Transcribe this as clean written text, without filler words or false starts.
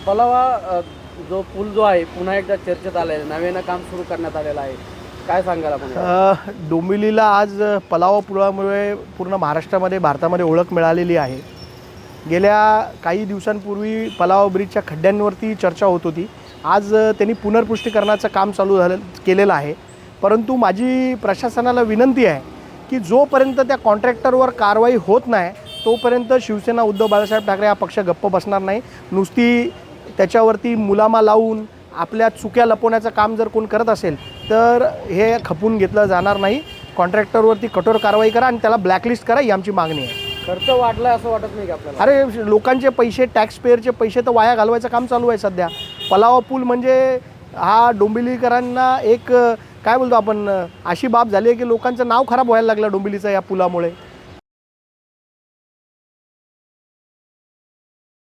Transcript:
पलावा जो पूल जो आहे पुन्हा एकदा चर्चेत आलेला आहे, नव्यानं काम सुरू करण्यात आलेलं आहे. काय सांगाल आपण? डोंबिवलीला आज पलावा पुलामुळे पूर्ण महाराष्ट्रामध्ये भारतामध्ये ओळख मिळालेली आहे. गेल्या काही दिवसांपूर्वी पलावा ब्रिजच्या खड्ड्यांवरती चर्चा होत होती. आज त्यांनी पुनर्पुष्टीकरणाचं काम केलेलं आहे. परंतु माझी प्रशासनाला विनंती आहे की जोपर्यंत त्या कॉन्ट्रॅक्टरवर कारवाई होत नाही तोपर्यंत शिवसेना उद्धव बाळासाहेब ठाकरे हा पक्ष गप्प बसणार नाही. नुसती त्याच्यावरती मुलामा लावून आपल्या चुक्या लपवण्याचं काम जर कोण करत असेल तर हे खपून घेतलं जाणार नाही. कॉन्ट्रॅक्टरवरती कठोर कारवाई करा आणि त्याला ब्लॅकलिस्ट करा ही आमची मागणी आहे. खर्च वाढला असं वाटत नाही का आपल्याला? अरे लोकांचे पैसे, टॅक्स पेअरचे पैसे तर वाया घालवायचं काम चालू आहे सध्या. पलावा पूल म्हणजे हा डोंबिवलीकरांना एक काय बोलतो आपण अशी बाब झाली आहे की लोकांचं नाव खराब व्हायला लागलं डोंबिवलीचं या पुलामुळे.